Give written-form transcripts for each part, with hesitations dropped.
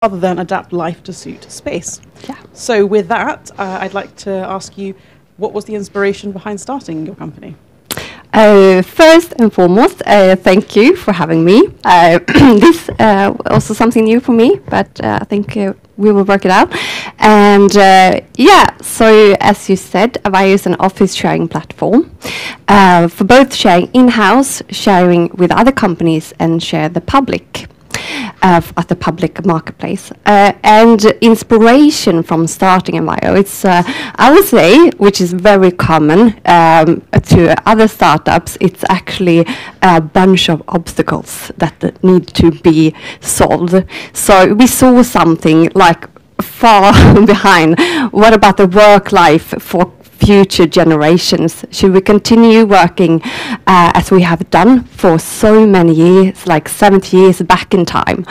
rather than adapt life to suit space. Yeah. So with that, I'd like to ask you, what was the inspiration behind starting your company? First and foremost, thank you for having me. This also something new for me, but I think we will work it out. And so as you said, Awaio is an office sharing platform for both sharing in-house, sharing with other companies, and share the public. At the public marketplace. And inspiration from starting Awaio, it's, I would say, which is very common to other startups, it's actually a bunch of obstacles that need to be solved. So we saw something like far behind. What about the work life for future generations? Should we continue working as we have done for so many years, like 70 years back in time?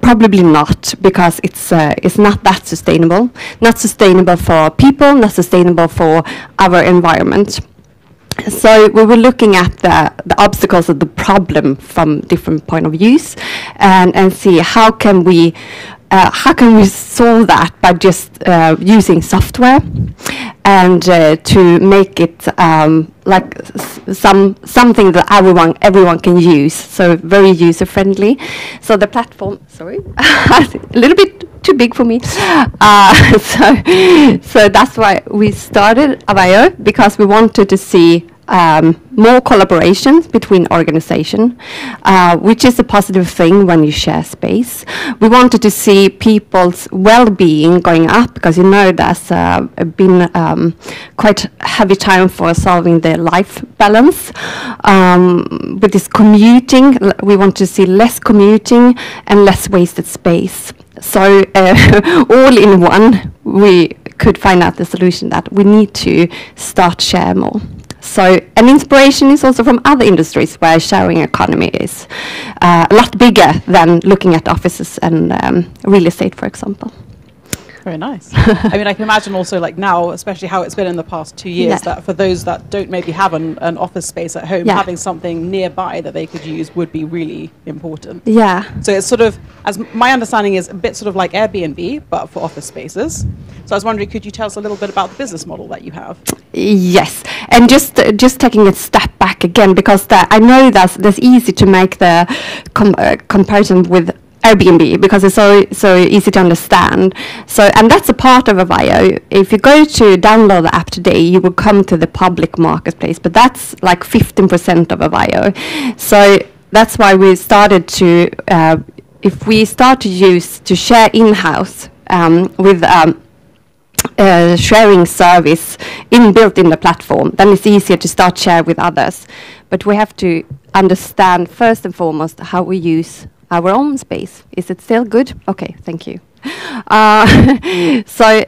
Probably not, because it's not that sustainable. Not sustainable for people, not sustainable for our environment. So we were looking at the obstacles of the problem from different point of views, and see how can we solve that by just using software, and to make it like something that everyone can use, so very user friendly. So the platform, sorry, a little bit too big for me. So that's why we started Awaio, because we wanted to see more collaborations between organizations, which is a positive thing when you share space. We wanted to see people's well-being going up, because there's been quite heavy time for solving their life balance. With this commuting, we want to see less commuting and less wasted space. So all in one, we could find out the solution that we need to start share more. So an inspiration is also from other industries where sharing economy is a lot bigger than looking at offices and real estate, for example. Very nice. I mean, I can imagine also, like now, especially how it's been in the past 2 years, that for those that don't maybe have an office space at home, having something nearby that they could use would be really important. Yeah. So it's sort of, as my understanding is, a bit sort of like Airbnb, but for office spaces. So I was wondering, could you tell us a little bit about the business model that you have? Yes, and just taking a step back again, because I know that's easy to make the comparison with Airbnb, because it's so easy to understand. So, and that's a part of Awaio. If you go to download the app today, you will come to the public marketplace, but that's like 15% of Awaio. So that's why we started to, if we start to share in-house with sharing service inbuilt in the platform, then it's easier to start share with others. But we have to understand first and foremost how we use our own space. Is it still good? Okay, thank you. So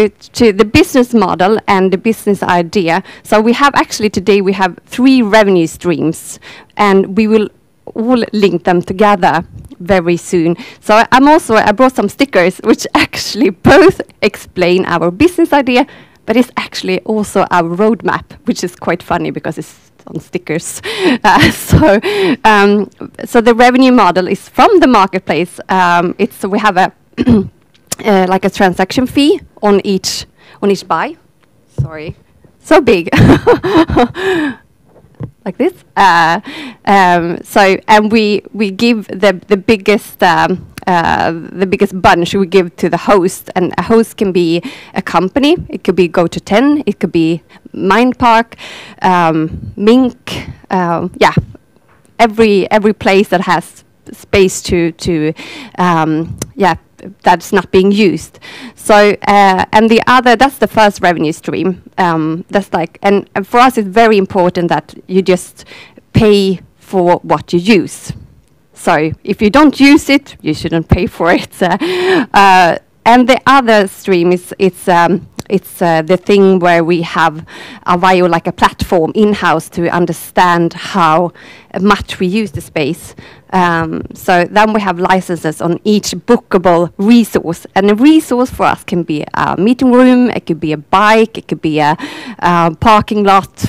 to the business model and the business idea. So we have actually today we have 3 revenue streams, and we will all link them together very soon. So I brought some stickers which actually both explain our business idea, but it's actually also our roadmap, which is quite funny because it's on stickers. So the revenue model is from the marketplace. We have a like a transaction fee on each buy. Sorry, so big. Like this. And we give the biggest bunch we give to the host, and a host can be a company. It could be Goto 10. It could be Mind Park, Mink. Every place that has space to that's not being used. So and that's the first revenue stream. That's like, and for us it's very important that you just pay for what you use. So if you don't use it, you shouldn't pay for it. And the other stream is it's the thing where we have Awaio like a platform in-house to understand how much we use the space. So then we have licenses on each bookable resource. And a resource for us can be a meeting room, it could be a bike, it could be a parking lot,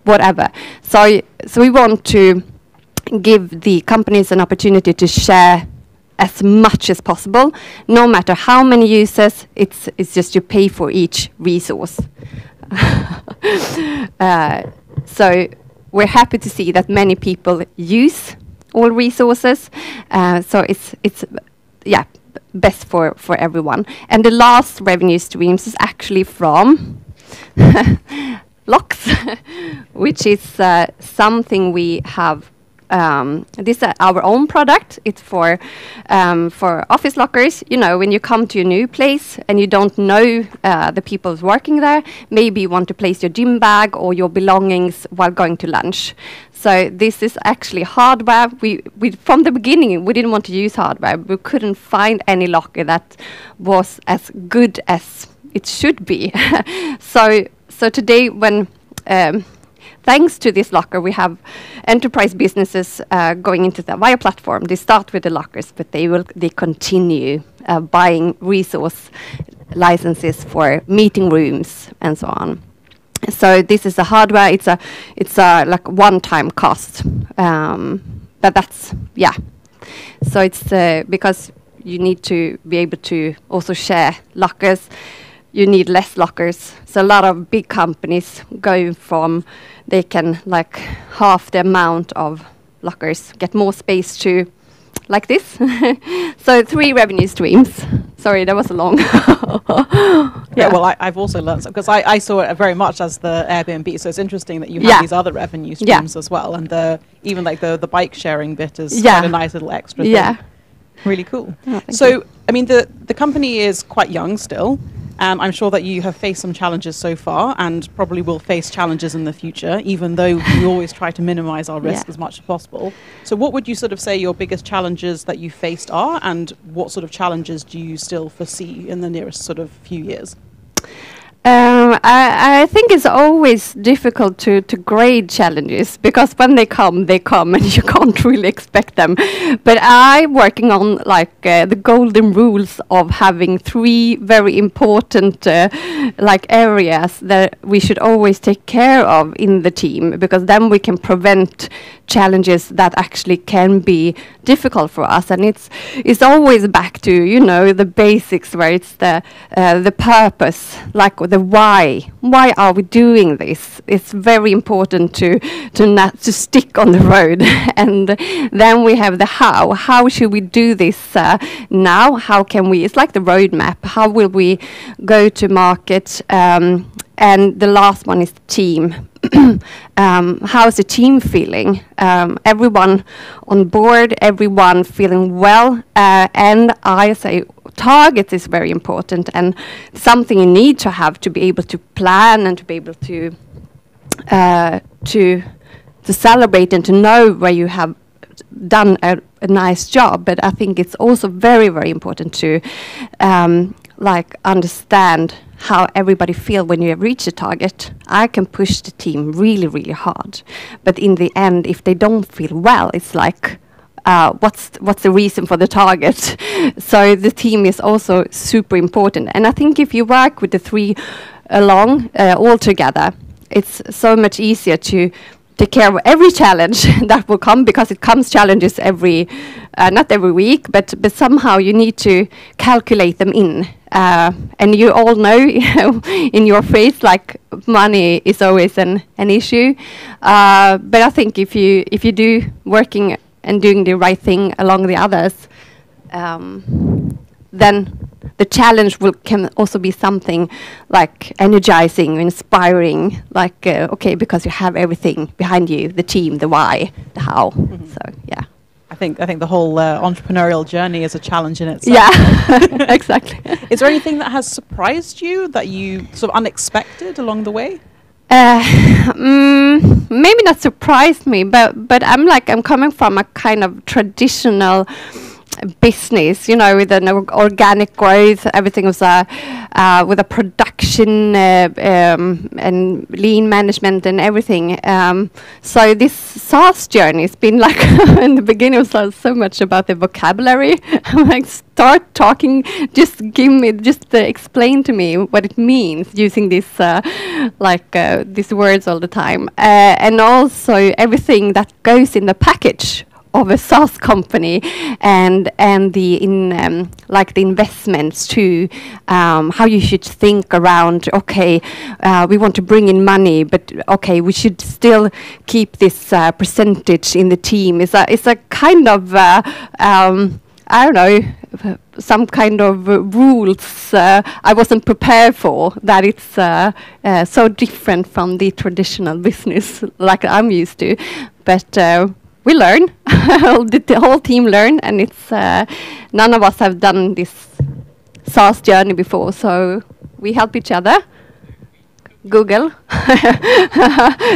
whatever. So we want to give the companies an opportunity to share as much as possible. No matter how many users, it's just you pay for each resource. So we're happy to see that many people use all resources. So it's best for everyone. And the last revenue streams is actually from locks, which is something we have. This is our own product. It's for office lockers. You know, when you come to a new place and you don't know the people working there, maybe you want to place your gym bag or your belongings while going to lunch. So this is actually hardware. We from the beginning we didn't want to use hardware. We couldn't find any locker that was as good as it should be. So today, when thanks to this locker, we have enterprise businesses going into the Awaio platform. They start with the lockers, but they continue buying resource licenses for meeting rooms and so on. So this is the hardware. It's a like one-time cost, but that's So it's because you need to be able to also share lockers. You need less lockers. So a lot of big companies going from they can like half the amount of lockers, get more space to like this. So 3 revenue streams. Sorry, that was a long. Yeah, well, I've also learned some because I saw it very much as the Airbnb. So it's interesting that you have these other revenue streams as well, and even like the bike sharing bit is quite a nice little extra thing. Really cool. Oh, so I mean, the company is quite young still. I'm sure that you have faced some challenges so far and probably will face challenges in the future, even though we always try to minimize our risk as much as possible. So what would you sort of say your biggest challenges that you faced are, and what sort of challenges do you still foresee in the nearest sort of few years? I think it's always difficult to grade challenges because when they come and you can't really expect them. But I'm working on like the golden rules of having 3 very important like areas that we should always take care of in the team, because then we can prevent challenges that actually can be difficult for us. And it's always back to, you know, the basics, where it's the purpose, like the why are we doing this. It's very important to stick on the road. And then we have the how should we do this now, how can we, it's like the roadmap, how will we go to market, and the last one is the team. How's the team feeling? Everyone on board, everyone feeling well, and I say targets is very important and something you need to have to be able to plan and to be able to celebrate and to know where you have done a nice job. But I think it's also very, very important to like understand how everybody feel when you have reached a target. I can push the team really, really hard, but in the end, if they don't feel well, it's like, what's the reason for the target? So the team is also super important, and I think if you work with the 3 along all together, it's so much easier to take care of every challenge that will come, because it comes challenges every, not every week, but somehow you need to calculate them in. And you all know in your face, like money is always an issue. But I think if you do working and doing the right thing along the others, then the challenge can also be something like energizing, inspiring, like, okay, because you have everything behind you, the team, the why, the how. Mm-hmm. So, yeah. I think the whole entrepreneurial journey is a challenge in itself. Yeah, exactly. Is there anything that has surprised you that you sort of unexpected along the way? Maybe not surprised me, but I'm coming from a kind of traditional business, you know, with an organic growth. Everything was with a production and lean management and everything. So this SaaS journey has been like in the beginning it was so much about the vocabulary. I'm like, start talking, just explain to me what it means using this these words all the time, and also everything that goes in the package of a SaaS company, and the like the investments too, how you should think around. Okay, we want to bring in money, but okay, we should still keep this percentage in the team. It's a kind of I don't know, some kind of rules I wasn't prepared for, that it's so different from the traditional business like I'm used to. But we learn, the whole team learn, and it's none of us have done this SaaS journey before, so we help each other. Google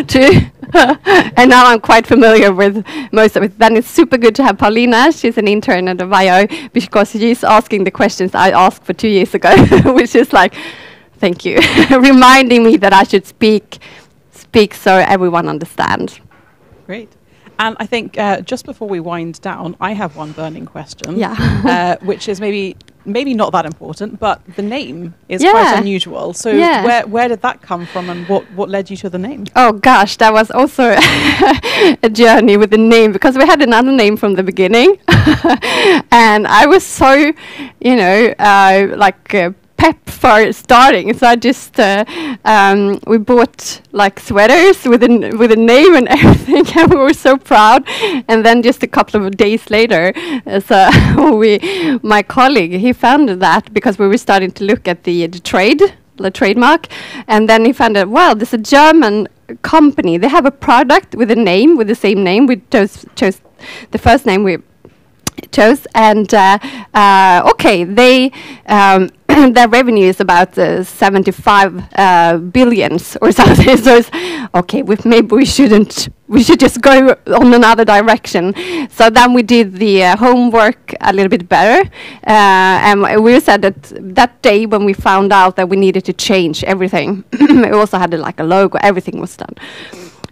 too. And now I'm quite familiar with most of it. Then it's super good to have Paulina. She's an intern at Awaio, because she's asking the questions I asked for 2 years ago, which is like, thank you, reminding me that I should speak so everyone understands. Great. And I think just before we wind down, I have one burning question, which is maybe not that important, but the name is quite unusual. So where did that come from, and what led you to the name? Oh gosh, that was also a journey with the name, because we had another name from the beginning. And I was so, pep for starting, so I just we bought like sweaters with a name and everything, and we were so proud. And then just a couple of days later, my colleague, he found that, because we were starting to look at the trademark, and then he found out, well, there's a German company, they have a product with a name, with the same name. We chose the first name we chose, and okay, they their revenue is about 75 billions or something. So it's okay, maybe we should just go on another direction. So then we did the homework a little bit better, and we said that day when we found out that we needed to change everything, we also had like a logo, everything was done.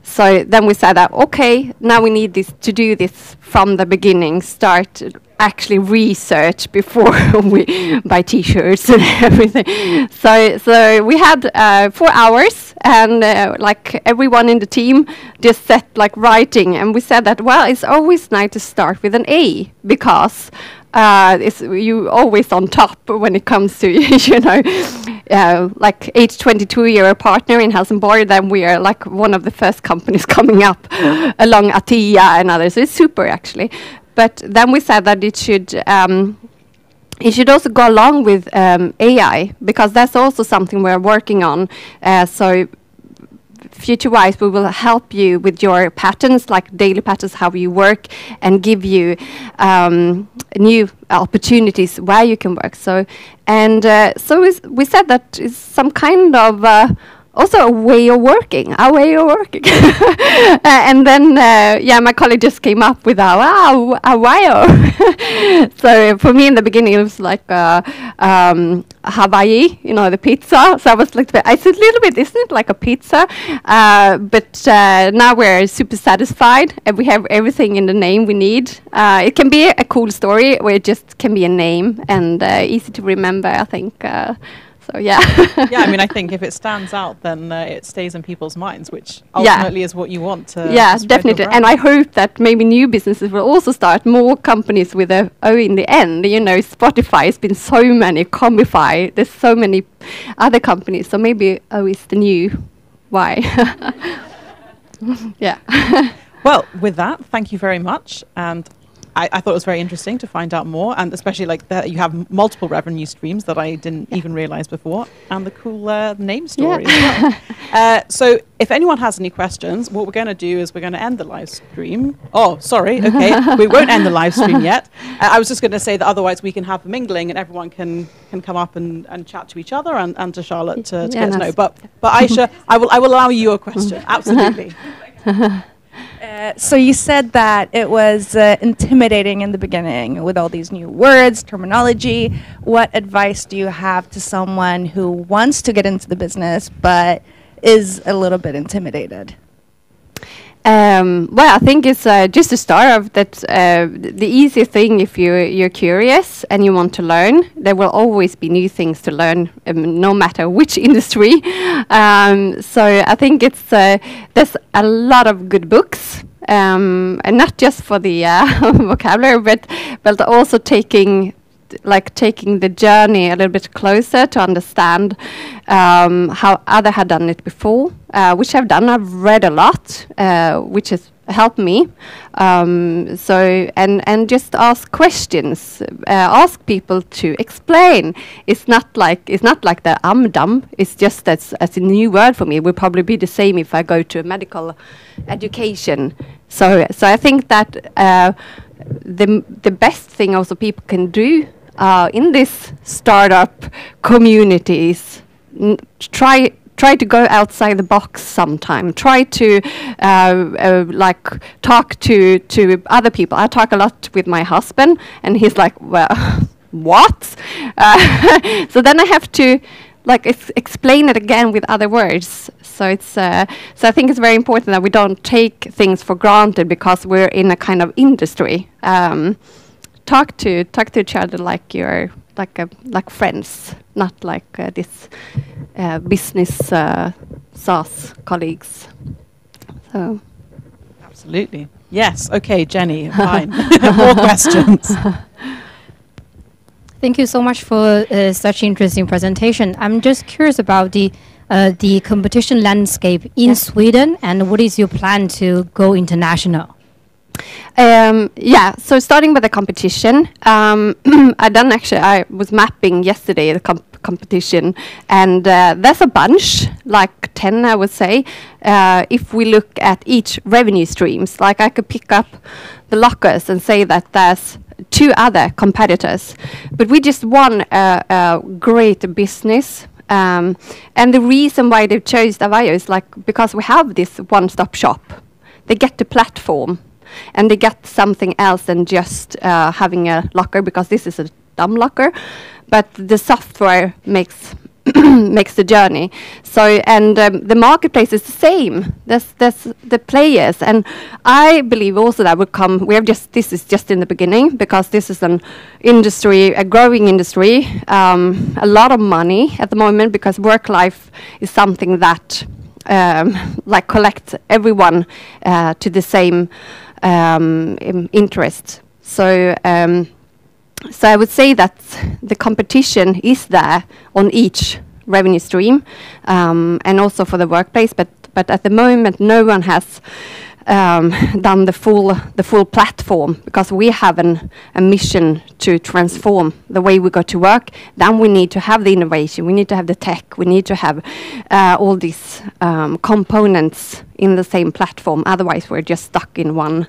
So then we said that, okay, now we need to do this from the beginning, start actually research before we buy t-shirts and everything. So we had 4 hours, and like everyone in the team just set like writing, and we said that, well, it's always nice to start with an A, because you always on top when it comes to like age 22, you're a partner in Helsingborg, then we are like one of the first companies coming up along Atia and others. So it's super actually. But then we said that it should also go along with AI, because that's also something we're working on. So future-wise, we will help you with your patterns, like daily patterns, how you work, and give you new opportunities where you can work. So we said that it's some kind of also a way of working, and then my colleague just came up with Awaio. So for me in the beginning it was like Hawaii, the pizza. So I was like, it's a little bit, isn't it like a pizza? But now we're super satisfied, and we have everything in the name we need. It can be a cool story, or it just can be a name, and easy to remember, I think. So yeah. Yeah, I mean, I think if it stands out, then it stays in people's minds, which ultimately is what you want to. Yeah, definitely. And I hope that maybe new businesses will also start more companies with a O in the end. Spotify has been so many, Comify, there's so many other companies. So maybe O is the new Y. Yeah. Well, with that, thank you very much. And I thought it was very interesting to find out more, and especially like that you have multiple revenue streams that I didn't even realize before, and the cool name story as well. So if anyone has any questions, what we're going to do is we're going to end the live stream. Oh, sorry. Okay. We won't end the live stream yet. I was just going to say that otherwise we can have the mingling and everyone can come up and chat to each other and to Charlotte to get to know. But Aisha, I will allow you a question. Absolutely. So you said that it was intimidating in the beginning with all these new words, terminology. What advice do you have to someone who wants to get into the business but is a little bit intimidated? Well, I think it's just a start of that. The easy thing, if you're curious and you want to learn, there will always be new things to learn, no matter which industry. So I think there's a lot of good books and not just for the vocabulary, but also taking the journey a little bit closer to understand how other had done it before, which I've done. I've read a lot, which has helped me. And just ask questions, ask people to explain. It's not like the I'm dumb. It's just that's a new word for me. It would probably be the same if I go to a medical education. So I think that the best thing also people can do in this startup community is try to go outside the box sometime. Try to talk to other people. I talk a lot with my husband, and he's like, well, what? So then I have to explain it again with other words. So I think it's very important that we don't take things for granted because we're in a kind of industry. Talk to each other like you're like friends, not like this business SaaS colleagues. So absolutely, yes. Okay, Jenny, fine. More questions. Thank you so much for such interesting presentation. I'm just curious about the competition landscape in Sweden, and what is your plan to go international? So starting with the competition, I was mapping yesterday the competition, and there's a bunch, like 10 I would say. If we look at each revenue streams, like I could pick up the lockers and say that there's 2 other competitors, but we just won a great business. And the reason why they chose Awaio is because we have this one-stop shop. They get the platform, and they get something else than just having a locker, because this is a dumb locker, but the software makes makes the journey. So the marketplace is the same. There's the players, and I believe also that will come. This is just in the beginning, because this is an industry, a growing industry, a lot of money at the moment, because work life is something that collects everyone to the same interest. So I would say that the competition is there on each revenue stream, and also for the workplace. But at the moment, no one has done the full platform, because we have a mission to transform the way we go to work. Then we need to have the innovation, we need to have the tech, we need to have all these components in the same platform. Otherwise, we're just stuck in one.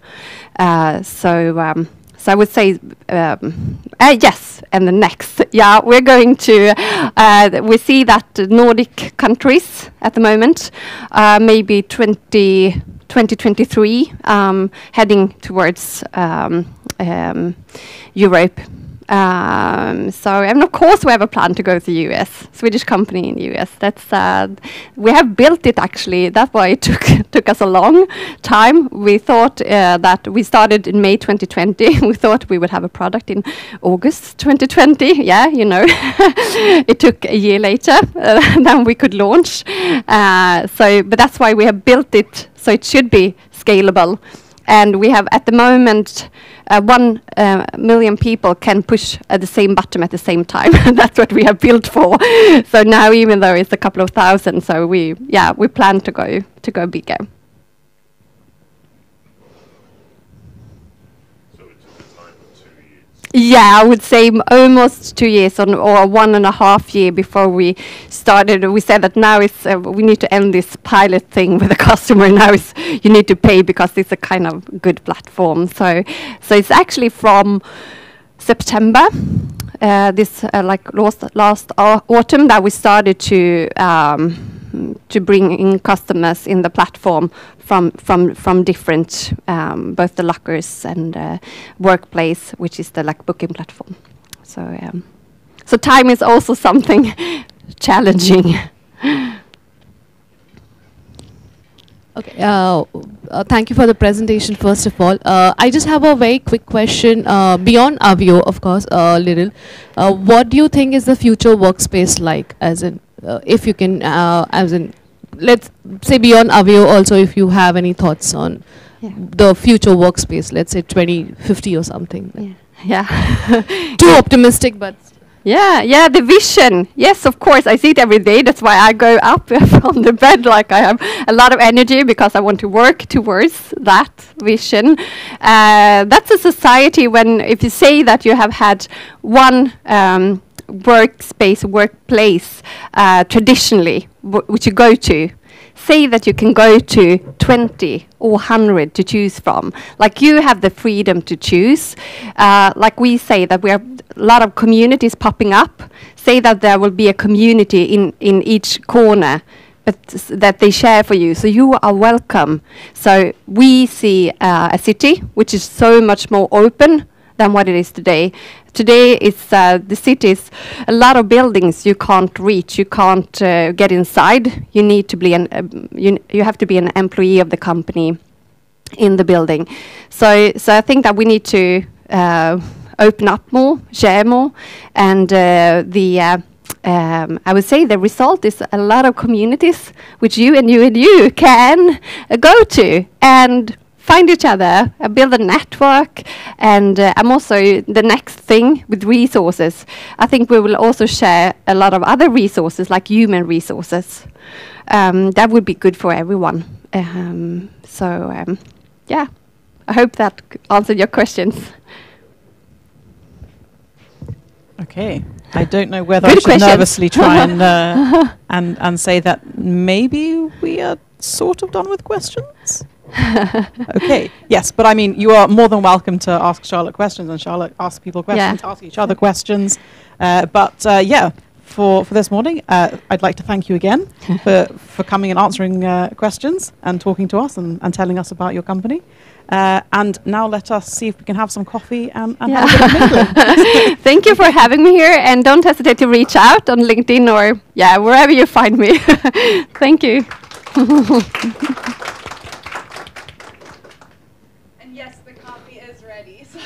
So I would say yes, and the next. Yeah, we're going to, we see that Nordic countries at the moment, maybe 2023, heading towards Europe. And of course we have a plan to go to the US, Swedish company in the US. That's we have built it actually. That's why it took us a long time. We thought that we started in May 2020. We thought we would have a product in August 2020. Yeah, you know, it took a year later then we could launch. But that's why we have built it so it should be scalable. And we have at the moment 1 million people can push the same button at the same time. That's what we have built for. So now, even though it's a couple of thousand, so we plan to go bigger. So it took a time of 2 years. Yeah, I would say almost 2 years, or 1.5 years before we started. We said that now we need to end this pilot thing with the customer. Now you need to pay, because it's a kind of good platform. So it's actually from September, this last autumn, that we started to bring in customers in the platform from different, both the lockers and workplace, which is the booking platform. So time is also something challenging. Okay, thank you for the presentation, first of all. I just have a very quick question, beyond Awaio, of course, little. What do you think is the future workspace like, as in, if you can, as in, let's say beyond Awaio also, if you have any thoughts on the future workspace, let's say 2050 or something. Yeah. Too optimistic, but Yeah, the vision. Yes, of course, I see it every day. That's why I go up from the bed like I have a lot of energy, because I want to work towards that vision. That's a society when, if you say that you have had one workplace traditionally, which you go to, say that you can go to 20 or 100 to choose from. Like, you have the freedom to choose. Like we say that we have a lot of communities popping up. Say that there will be a community in each corner, but that they share for you. So you are welcome. So we see a city which is so much more open than what it is today. Today, it's the cities, a lot of buildings you can't reach, you can't get inside. You need to be you have to be an employee of the company in the building. So I think that we need to open up more, share more, and I would say the result is a lot of communities which you can go to and find each other, build a network, and I'm also the next thing with resources. I think we will also share a lot of other resources, like human resources. That would be good for everyone. Yeah, I hope that answered your questions. Okay, I don't know whether I should nervously try and say that maybe we are sort of done with questions. Okay, yes, but I mean, you are more than welcome to ask Charlotte questions, and Charlotte asks people questions, ask each other questions. For this morning, I'd like to thank you again for coming and answering questions and talking to us and telling us about your company. And now let us see if we can have some coffee and have a bit of mingling. Thank you for having me here, and don't hesitate to reach out on LinkedIn or wherever you find me. Thank you. And yes, the coffee is ready. So